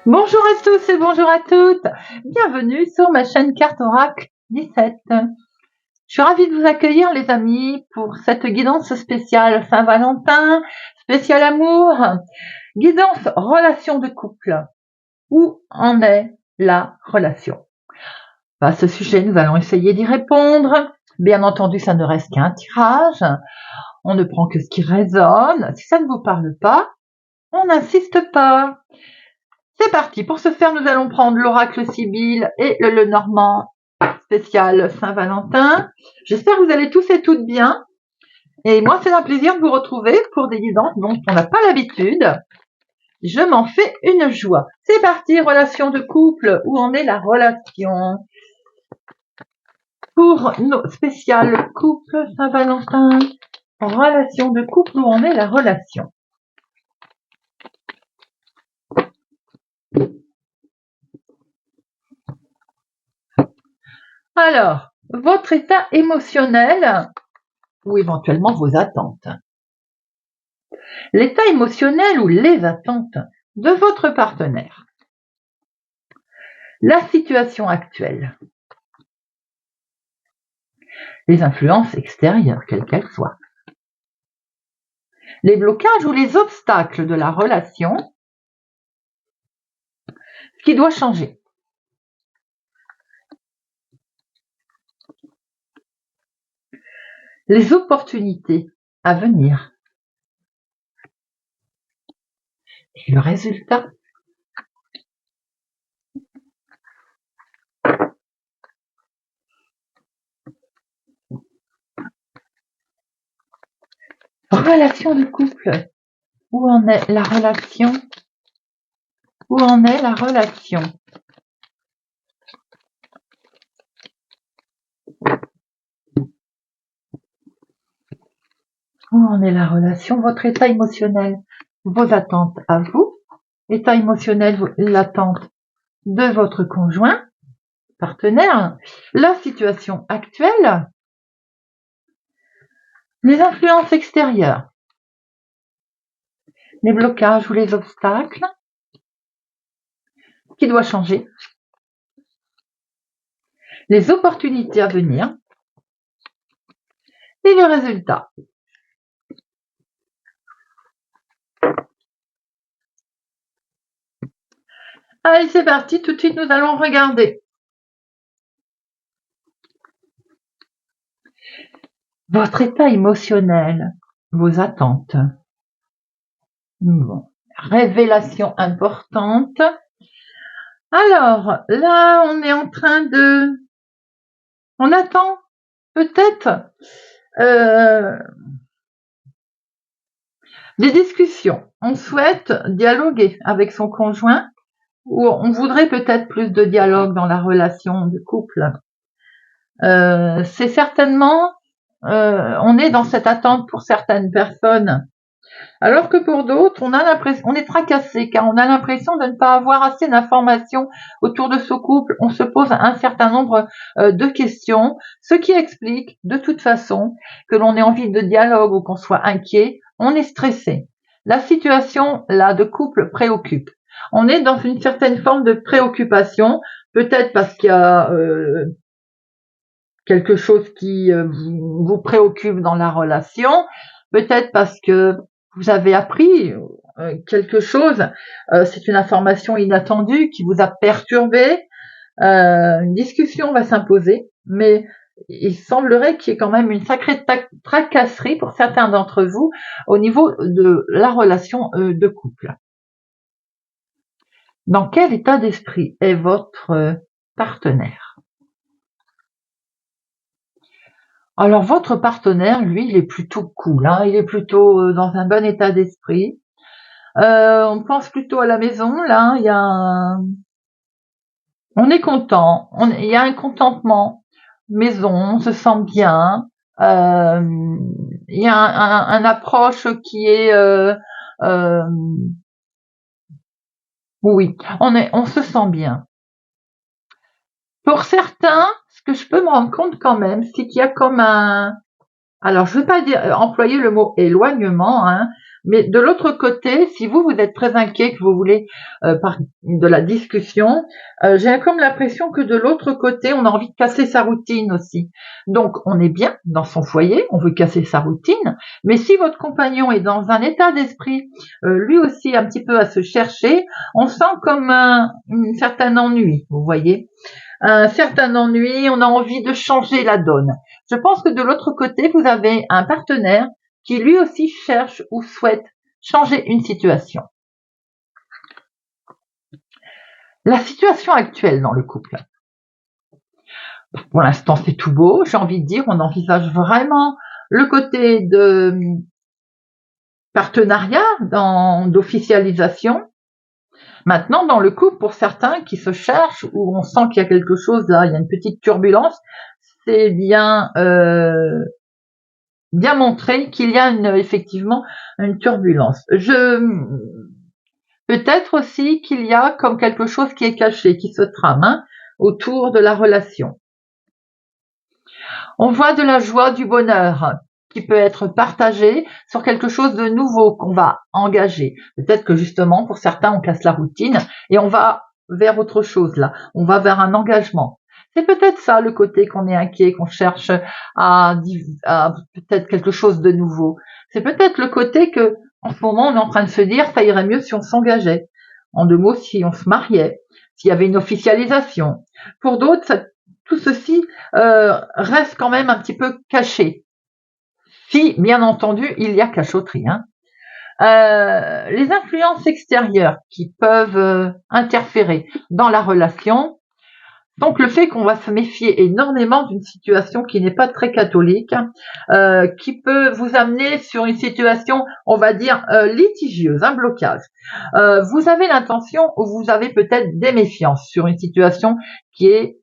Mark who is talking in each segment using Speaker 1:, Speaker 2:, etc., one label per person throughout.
Speaker 1: Bonjour à tous et bonjour à toutes. Bienvenue sur ma chaîne Carte Oracle 17. Je suis ravie de vous accueillir les amis pour cette guidance spéciale Saint-Valentin, spéciale amour, guidance relation de couple. Où en est la relation? À ce sujet, nous allons essayer d'y répondre. Bien entendu, ça ne reste qu'un tirage. On ne prend que ce qui résonne. Si ça ne vous parle pas, on n'insiste pas. C'est parti. Pour ce faire, nous allons prendre l'oracle Sibylle et le Lenormand spécial Saint-Valentin. J'espère que vous allez tous et toutes bien. Et moi, c'est un plaisir de vous retrouver pour des guidances dont on n'a pas l'habitude. Je m'en fais une joie. C'est parti, relation de couple. Où en est la relation? Pour nos spéciales couple Saint-Valentin, relation de couple, où en est la relation? Alors, votre état émotionnel ou éventuellement vos attentes. L'état émotionnel ou les attentes de votre partenaire. La situation actuelle. Les influences extérieures, quelles qu'elles soient. Les blocages ou les obstacles de la relation. Ce qui doit changer. Les opportunités à venir. Et le résultat. Relation de couple. Où en est la relation? Où en est la relation? Où en est la relation? Votre état émotionnel, vos attentes à vous, état émotionnel, l'attente de votre conjoint, partenaire, la situation actuelle, les influences extérieures, les blocages ou les obstacles, qui doit changer, les opportunités à venir et le résultat. Allez, c'est parti, tout de suite nous allons regarder. Votre état émotionnel, vos attentes. Bon. Révélation importante. Alors, là, on est en train de... On attend peut-être des discussions. On souhaite dialoguer avec son conjoint ou on voudrait peut-être plus de dialogue dans la relation de couple. C'est certainement, on est dans cette attente pour certaines personnes, alors que pour d'autres, on est tracassé car on a l'impression de ne pas avoir assez d'informations autour de ce couple. On se pose un certain nombre de questions, ce qui explique de toute façon que l'on ait envie de dialogue ou qu'on soit inquiet, on est stressé. La situation là de couple préoccupe. On est dans une certaine forme de préoccupation, peut-être parce qu'il y a quelque chose qui vous préoccupe dans la relation, peut-être parce que vous avez appris quelque chose, c'est une information inattendue qui vous a perturbé, une discussion va s'imposer, mais il semblerait qu'il y ait quand même une sacrée tracasserie pour certains d'entre vous au niveau de la relation de couple. Dans quel état d'esprit est votre partenaire? Alors votre partenaire, lui, il est plutôt cool, hein, il est plutôt dans un bon état d'esprit. On pense plutôt à la maison, là, on est content, il y a un contentement maison, on se sent bien, il y a un approche qui est oui, on se sent bien. Pour certains, ce que je peux me rendre compte quand même, c'est qu'il y a comme un... Alors, je ne veux pas employer le mot éloignement, hein, mais de l'autre côté, si vous êtes très inquiet, que vous voulez de la discussion, j'ai comme l'impression que de l'autre côté, on a envie de casser sa routine aussi. Donc, on est bien dans son foyer, on veut casser sa routine, mais si votre compagnon est dans un état d'esprit, lui aussi un petit peu à se chercher, on sent comme un certain ennui, vous voyez, un certain ennui, on a envie de changer la donne. Je pense que de l'autre côté, vous avez un partenaire qui lui aussi cherche ou souhaite changer une situation. La situation actuelle dans le couple. Pour l'instant, c'est tout beau. J'ai envie de dire, on envisage vraiment le côté de partenariat, d'officialisation. Maintenant, dans le couple, pour certains qui se cherchent, où on sent qu'il y a quelque chose là, il y a une petite turbulence, c'est bien montré qu'il y a effectivement une turbulence. Peut-être aussi qu'il y a comme quelque chose qui est caché, qui se trame autour de la relation. On voit de la joie, du bonheur qui peut être partagé sur quelque chose de nouveau qu'on va engager. Peut-être que justement, pour certains, on casse la routine et on va vers autre chose là. On va vers un engagement. C'est peut-être ça le côté qu'on est inquiet, qu'on cherche à peut-être quelque chose de nouveau. C'est peut-être le côté que, en ce moment, on est en train de se dire, ça irait mieux si on s'engageait. En deux mots, si on se mariait, s'il y avait une officialisation. Pour d'autres, tout ceci reste quand même un petit peu caché. Si, bien entendu, il y a cachotterie. Les influences extérieures qui peuvent interférer dans la relation, donc le fait qu'on va se méfier énormément d'une situation qui n'est pas très catholique, qui peut vous amener sur une situation, on va dire, litigieuse, un blocage. Vous avez l'intention ou vous avez peut-être des méfiances sur une situation qui est,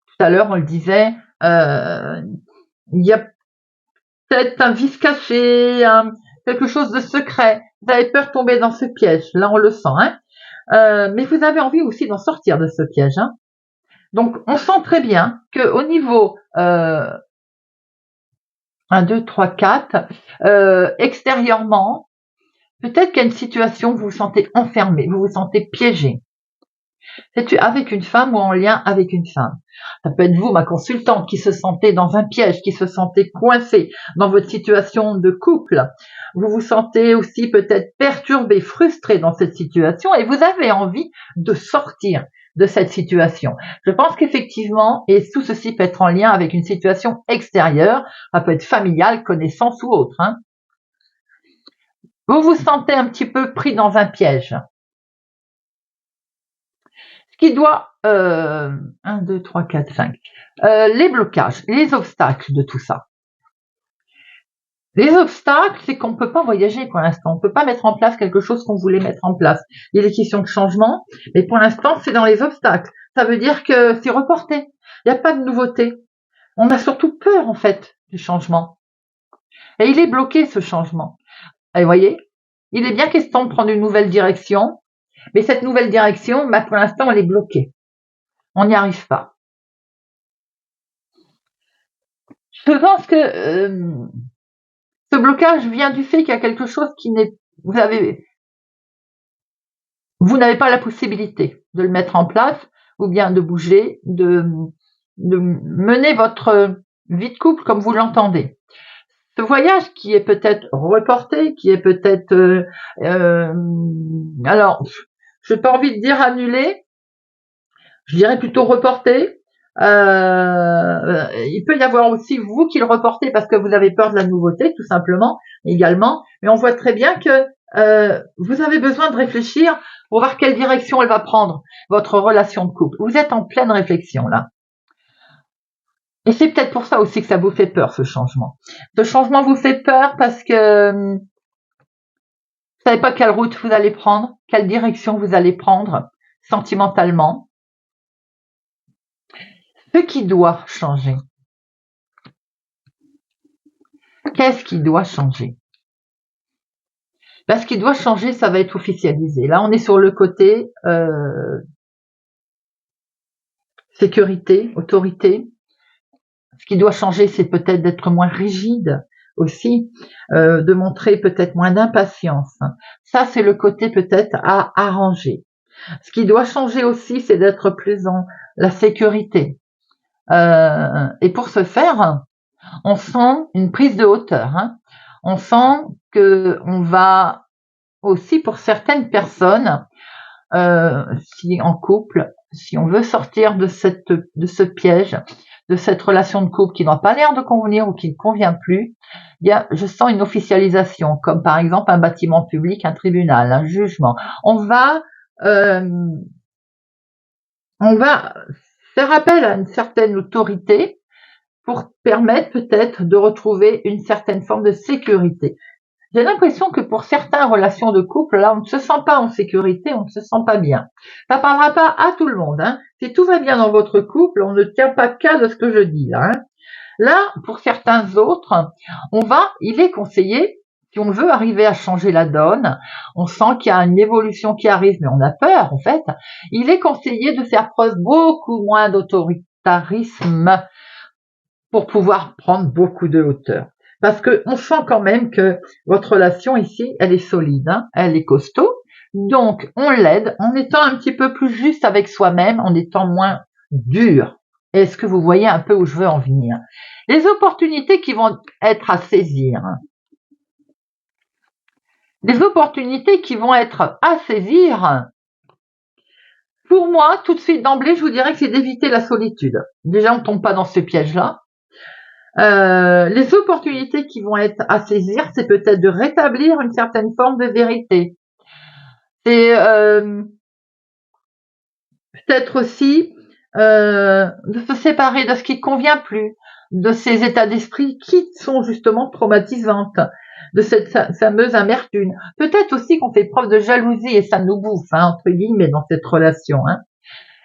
Speaker 1: tout à l'heure on le disait, il y a peut-être un vice caché, quelque chose de secret. Vous avez peur de tomber dans ce piège, là on le sent. Mais vous avez envie aussi d'en sortir de ce piège. Donc, on sent très bien qu'au niveau 1, 2, 3, 4, extérieurement, peut-être qu'il y a une situation où vous vous sentez enfermé, vous vous sentez piégé. C'est avec une femme ou en lien avec une femme. Ça peut être vous, ma consultante, qui se sentez dans un piège, qui se sentez coincé dans votre situation de couple. Vous vous sentez aussi peut-être perturbé, frustré dans cette situation et vous avez envie de sortir de cette situation. Je pense qu'effectivement, et tout ceci peut être en lien avec une situation extérieure, ça peut être familiale, connaissance ou autre. Vous vous sentez un petit peu pris dans un piège. Ce qui doit, 1, 2, 3, 4, 5, les blocages, les obstacles de tout ça. Les obstacles, c'est qu'on ne peut pas voyager pour l'instant. On ne peut pas mettre en place quelque chose qu'on voulait mettre en place. Il y a des questions de changement, mais pour l'instant, c'est dans les obstacles. Ça veut dire que c'est reporté. Il n'y a pas de nouveauté. On a surtout peur, en fait, du changement. Et il est bloqué, ce changement. Et vous voyez, il est bien question de prendre une nouvelle direction, mais cette nouvelle direction, pour l'instant, elle est bloquée. On n'y arrive pas. Je pense que ce blocage vient du fait qu'il y a quelque chose qui n'est... Vous n'avez pas la possibilité de le mettre en place, ou bien de bouger, de mener votre vie de couple comme vous l'entendez. Ce voyage qui est peut-être reporté, qui est peut-être... alors, je n'ai pas envie de dire annulé, je dirais plutôt reporté. Il peut y avoir aussi vous qui le reportez parce que vous avez peur de la nouveauté, tout simplement, également. Mais on voit très bien que vous avez besoin de réfléchir pour voir quelle direction elle va prendre, votre relation de couple. Vous êtes en pleine réflexion, là. Et c'est peut-être pour ça aussi que ça vous fait peur, ce changement. Ce changement vous fait peur parce que vous savez pas quelle route vous allez prendre, quelle direction vous allez prendre, sentimentalement. Ce qui doit changer. Qu'est-ce qui doit changer? Ce qui doit changer, ça va être officialisé. Là, on est sur le côté sécurité, autorité. Ce qui doit changer, c'est peut-être d'être moins rigide aussi, de montrer peut-être moins d'impatience. Ça, c'est le côté peut-être à arranger. Ce qui doit changer aussi, c'est d'être plus dans la sécurité. Et pour ce faire, on sent une prise de hauteur. On sent que on va aussi, pour certaines personnes, si en couple, si on veut sortir de ce piège, de cette relation de couple qui n'a pas l'air de convenir ou qui ne convient plus, je sens une officialisation, comme par exemple un bâtiment public, un tribunal, un jugement. On va faire appel à une certaine autorité pour permettre peut-être de retrouver une certaine forme de sécurité. J'ai l'impression que pour certaines relations de couple, là, on ne se sent pas en sécurité, on ne se sent pas bien. Ça parlera pas à tout le monde. Si tout va bien dans votre couple, on ne tient pas cas de ce que je dis là. Là, pour certains autres, il est conseillé, si on veut arriver à changer la donne, on sent qu'il y a une évolution qui arrive, mais on a peur en fait, il est conseillé de faire preuve beaucoup moins d'autoritarisme pour pouvoir prendre beaucoup de hauteur. Parce que on sent quand même que votre relation ici, elle est solide, elle est costaud. Donc, on l'aide en étant un petit peu plus juste avec soi-même, en étant moins dur. Est-ce que vous voyez un peu où je veux en venir? Les opportunités qui vont être à saisir. Les opportunités qui vont être à saisir, pour moi, tout de suite d'emblée, je vous dirais que c'est d'éviter la solitude. Déjà, on ne tombe pas dans ce piège-là. Les opportunités qui vont être à saisir, c'est peut-être de rétablir une certaine forme de vérité. C'est peut-être aussi de se séparer de ce qui ne convient plus, de ces états d'esprit qui sont justement traumatisantes, de cette fameuse amertume. Peut-être aussi qu'on fait preuve de jalousie et ça nous bouffe, entre guillemets, dans cette relation.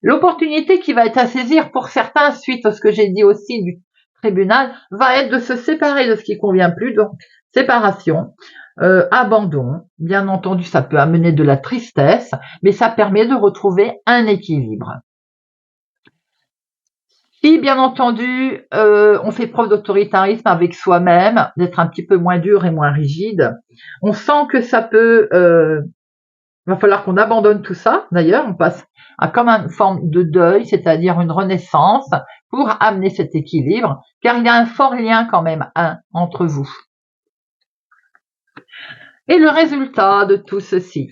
Speaker 1: L'opportunité qui va être à saisir pour certains, suite à ce que j'ai dit aussi du tribunal, va être de se séparer de ce qui convient plus, donc séparation, abandon. Bien entendu, ça peut amener de la tristesse, mais ça permet de retrouver un équilibre. Si, bien entendu, on fait preuve d'autoritarisme avec soi-même, d'être un petit peu moins dur et moins rigide, on sent que ça peut... va falloir qu'on abandonne tout ça. D'ailleurs, on passe à comme une forme de deuil, c'est-à-dire une renaissance, pour amener cet équilibre, car il y a un fort lien quand même entre vous. Et le résultat de tout ceci.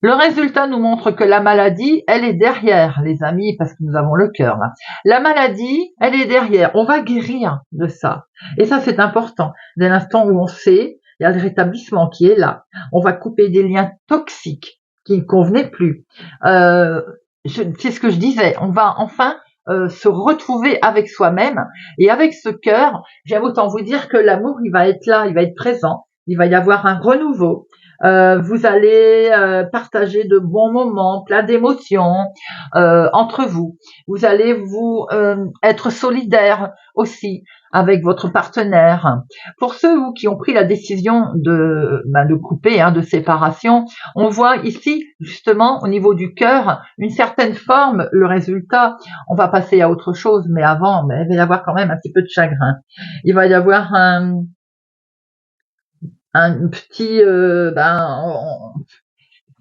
Speaker 1: Le résultat nous montre que la maladie, elle est derrière, les amis, parce que nous avons le cœur là. La maladie, elle est derrière. On va guérir de ça. Et ça, c'est important. Dès l'instant où on sait, il y a le rétablissement qui est là. On va couper des liens toxiques qui ne convenaient plus. C'est ce que je disais. On va enfin se retrouver avec soi-même et avec ce cœur. J'aime autant vous dire que l'amour, il va être là, il va être présent. Il va y avoir un renouveau. Vous allez partager de bons moments, plein d'émotions entre vous. Vous allez vous être solidaire aussi avec votre partenaire. Pour ceux qui ont pris la décision de couper, de séparation, on voit ici justement au niveau du cœur une certaine forme, le résultat. On va passer à autre chose, mais avant, il va y avoir quand même un petit peu de chagrin. Il va y avoir un petit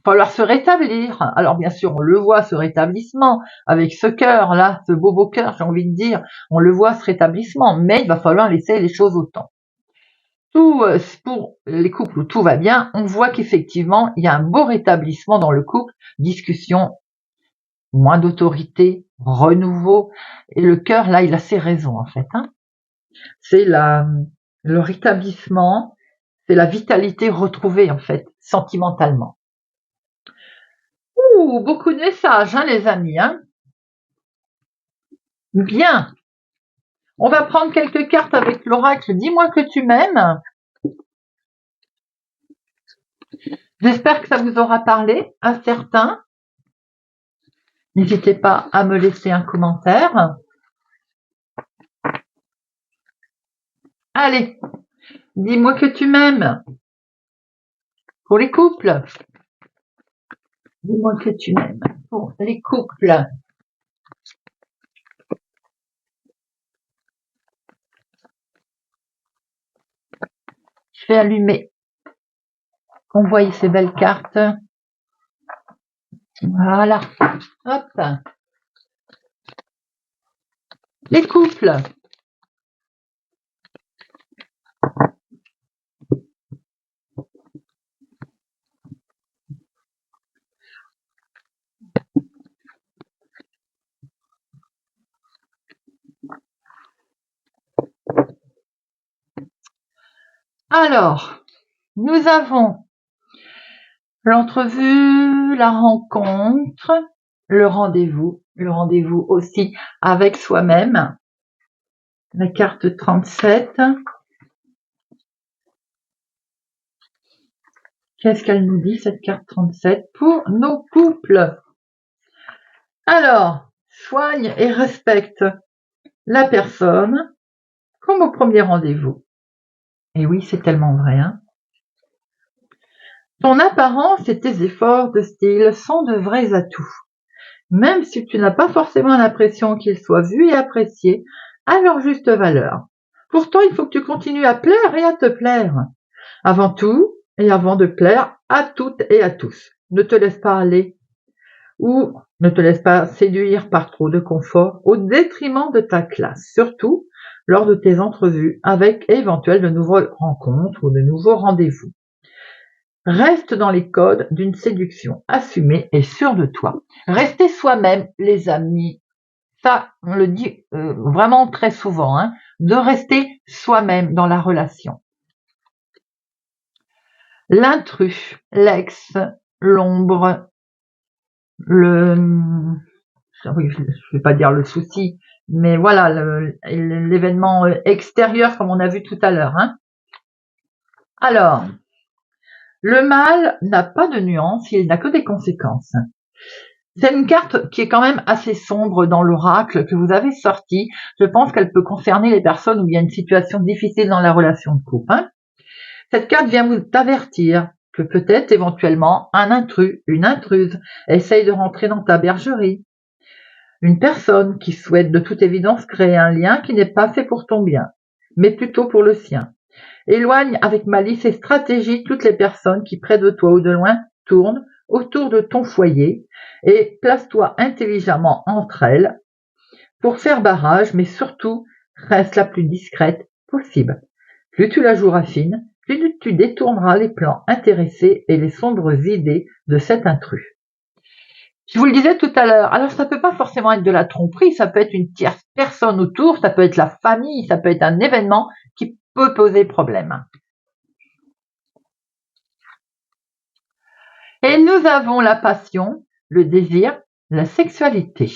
Speaker 1: falloir se rétablir. Alors bien sûr, on le voit ce rétablissement avec ce cœur là, ce beau cœur, j'ai envie de dire, on le voit ce rétablissement, mais il va falloir laisser les choses au temps. Tout pour les couples où tout va bien, on voit qu'effectivement il y a un beau rétablissement dans le couple, discussion, moins d'autorité, renouveau, et le cœur là, il a ses raisons en fait. C'est le rétablissement. C'est la vitalité retrouvée, en fait, sentimentalement. Beaucoup de messages, les amis. Bien. On va prendre quelques cartes avec l'oracle. Dis-moi que tu m'aimes. J'espère que ça vous aura parlé à certains. N'hésitez pas à me laisser un commentaire. Allez, dis-moi que tu m'aimes. Pour les couples. Dis-moi que tu m'aimes. Pour les couples. fais allumer. On voit ces belles cartes. Voilà. Hop. Les couples. Alors, nous avons l'entrevue, la rencontre, le rendez-vous aussi avec soi-même. La carte 37. Qu'est-ce qu'elle nous dit, cette carte 37, pour nos couples? Alors, soigne et respecte la personne comme au premier rendez-vous. Et oui, c'est tellement vrai, hein. Ton apparence et tes efforts de style sont de vrais atouts. Même si tu n'as pas forcément l'impression qu'ils soient vus et appréciés à leur juste valeur. Pourtant, il faut que tu continues à plaire et à te plaire. Avant tout, et avant de plaire à toutes et à tous. Ne te laisse pas aller ou ne te laisse pas séduire par trop de confort au détriment de ta classe, surtout lors de tes entrevues avec éventuellement de nouvelles rencontres ou de nouveaux rendez-vous. Reste dans les codes d'une séduction assumée et sûre de toi. Restez soi-même, les amis. Ça, on le dit vraiment très souvent, hein, de rester soi-même dans la relation. L'intrus, l'ex, l'ombre, oui, je vais pas dire le souci, mais voilà, l'événement extérieur comme on a vu tout à l'heure, hein. Alors, le mal n'a pas de nuance, il n'a que des conséquences. C'est une carte qui est quand même assez sombre dans l'oracle que vous avez sorti. Je pense qu'elle peut concerner les personnes où il y a une situation difficile dans la relation de couple, hein. Cette carte vient vous avertir que peut-être éventuellement un intrus, une intruse, essaye de rentrer dans ta bergerie. Une personne qui souhaite de toute évidence créer un lien qui n'est pas fait pour ton bien, mais plutôt pour le sien. Éloigne avec malice et stratégie toutes les personnes qui, près de toi ou de loin, tournent autour de ton foyer et place-toi intelligemment entre elles pour faire barrage, mais surtout, reste la plus discrète possible. Plus tu la joueras fine, plus tu détourneras les plans intéressés et les sombres idées de cet intrus. Je vous le disais tout à l'heure, alors ça peut pas forcément être de la tromperie, ça peut être une tierce personne autour, ça peut être la famille, ça peut être un événement qui peut poser problème. Et nous avons la passion, le désir, la sexualité.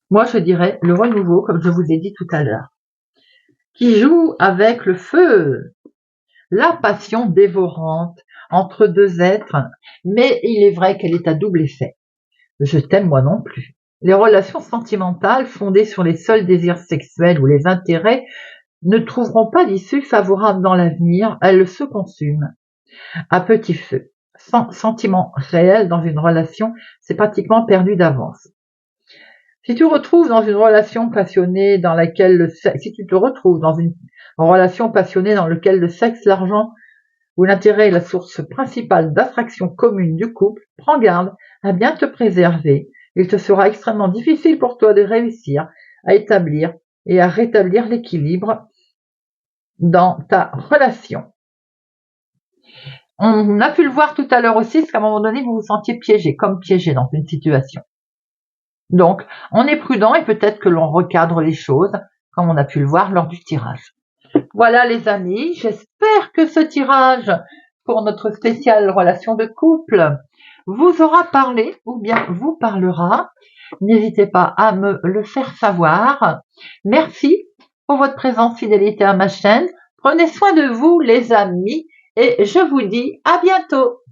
Speaker 1: Moi, je dirais le renouveau, comme je vous ai dit tout à l'heure, qui joue avec le feu, la passion dévorante entre deux êtres, mais il est vrai qu'elle est à double effet. Je t'aime moi non plus. Les relations sentimentales fondées sur les seuls désirs sexuels ou les intérêts ne trouveront pas d'issue favorable dans l'avenir, elles se consument à petit feu. Sans sentiment réel dans une relation, c'est pratiquement perdu d'avance. Si tu retrouves dans une relation passionnée dans laquelle si tu te retrouves dans une relation passionnée dans laquelle le sexe, l'argent ou l'intérêt est la source principale d'attraction commune du couple, prends garde à bien te préserver. Il te sera extrêmement difficile pour toi de réussir à établir et à rétablir l'équilibre dans ta relation. On a pu le voir tout à l'heure aussi, parce qu'à un moment donné, vous vous sentiez piégé, comme piégé dans une situation. Donc, on est prudent et peut-être que l'on recadre les choses, comme on a pu le voir lors du tirage. Voilà les amis, j'espère que ce tirage pour notre spéciale relation de couple vous aura parlé ou bien vous parlera. N'hésitez pas à me le faire savoir. Merci pour votre présence, fidélité à ma chaîne. Prenez soin de vous les amis et je vous dis à bientôt.